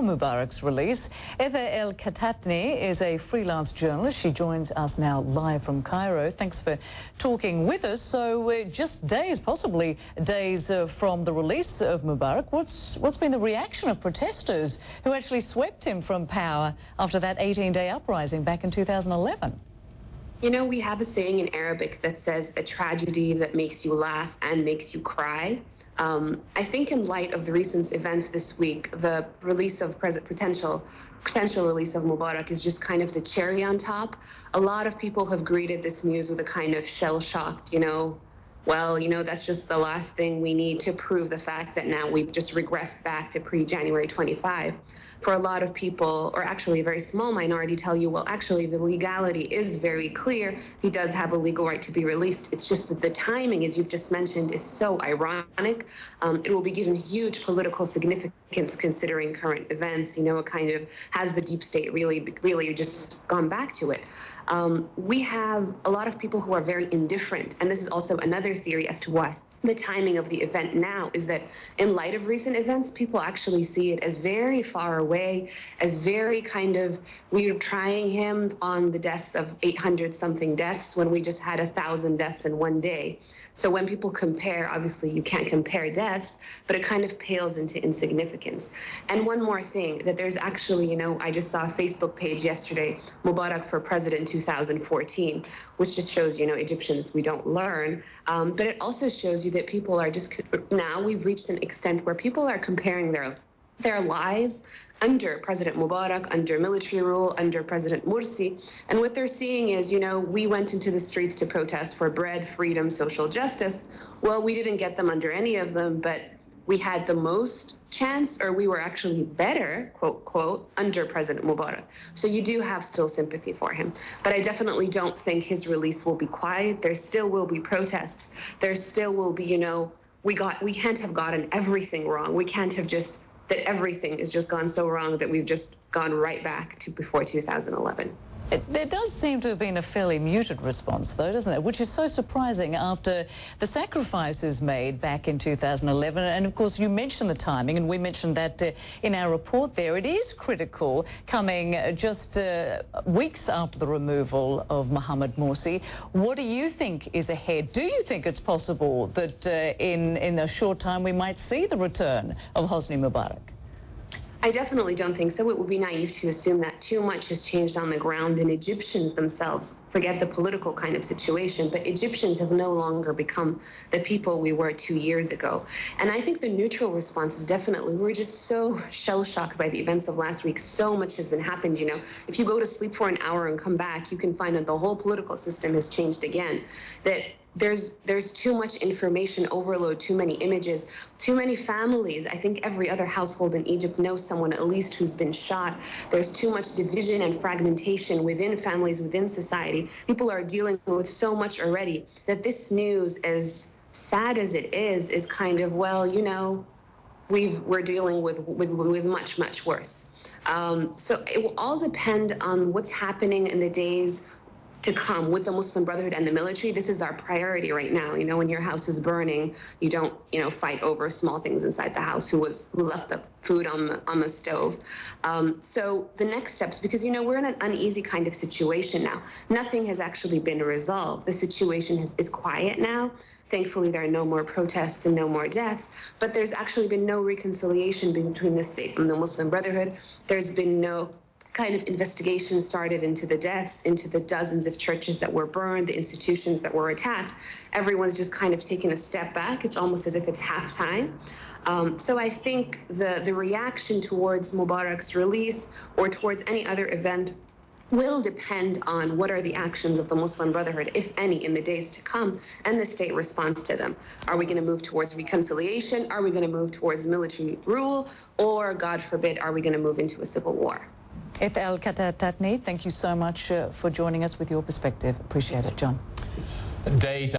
Mubarak's release. Ethar El-Katatney is a freelance journalist. She joins us now live from Cairo. Thanks for talking with us. So just days, possibly days from the release of Mubarak, what's been the reaction of protesters who actually swept him from power after that 18-day uprising back in 2011? You know, we have a saying in Arabic that says a tragedy that makes you laugh and makes you cry. I think in light of the recent events this week, the release of potential release of Mubarak is just kind of the cherry on top. A lot of people have greeted this news with a kind of shell-shocked, well, that's just the last thing we need to prove the fact that now we've just regressed back to pre-January 25. For a lot of people, or actually a very small minority, tell you, well, actually the legality is very clear. He does have a legal right to be released. It's just that the timing, as you've just mentioned, is so ironic. It will be given huge political significance considering current events. It kind of has the deep state really just gone back to it. We have a lot of people who are very indifferent, and this is also another theory as to why the timing of the event now is that in light of recent events, people actually see it as very far away, as very kind of, we're trying him on the deaths of 800-something deaths when we just had 1,000 deaths in one day. So when people compare, obviously you can't compare deaths, but it kind of pales into insignificance. And one more thing, that there's actually, I just saw a Facebook page yesterday, Mubarak for President 2014, which just shows, Egyptians, we don't learn, but it also shows you that people are just, now we've reached an extent where people are comparing their lives under President Mubarak, under military rule, under President Morsi. And what they're seeing is, we went into the streets to protest for bread, freedom, social justice. Well, we didn't get them under any of them, but we had the most chance, or we were actually better, quote, quote, under President Mubarak. So you do have still sympathy for him. But I definitely don't think his release will be quiet. There still will be protests. There still will be, we can't have gotten everything wrong. We can't have just, that everything has just gone so wrong that we've just gone right back to before 2011. There does seem to have been a fairly muted response, though, doesn't it? Which is so surprising after the sacrifices made back in 2011. And, of course, you mentioned the timing, and we mentioned that in our report there. It is critical coming just weeks after the removal of Mohamed Morsi. What do you think is ahead? Do you think it's possible that in a short time we might see the return of Hosni Mubarak? I definitely don't think so. It would be naive to assume that too much has changed on the ground, and Egyptians themselves, forget the political kind of situation, but Egyptians have no longer become the people we were 2 years ago. And I think the neutral response is definitely, we're just so shell-shocked by the events of last week. So much has been happened, If you go to sleep for an hour and come back, you can find that the whole political system has changed again. That there's too much information overload, too many images, too many families. I think every other household in Egypt knows someone at least who's been shot. There's too much division and fragmentation within families, within society. People are dealing with so much already that this news, as sad as it is kind of, well, we're dealing with much, much worse. So it will all depend on what's happening in the days to come with the Muslim Brotherhood and the military. This is our priority right now. When your house is burning, you don't, fight over small things inside the house, who left the food on the stove. So the next steps, because, we're in an uneasy kind of situation now. Nothing has actually been resolved. The situation is quiet now. Thankfully, there are no more protests and no more deaths, but there's actually been no reconciliation between the state and the Muslim Brotherhood. There's been no kind of investigation started into the deaths, into the dozens of churches that were burned, the institutions that were attacked. Everyone's just kind of taken a step back. It's almost as if it's halftime. So I think the reaction towards Mubarak's release or towards any other event will depend on what are the actions of the Muslim Brotherhood, if any, in the days to come, and the state response to them. Are we going to move towards reconciliation? Are we going to move towards military rule? Or, God forbid, are we going to move into a civil war? Ethar El-Katatney, thank you so much for joining us with your perspective. Appreciate it, John. Days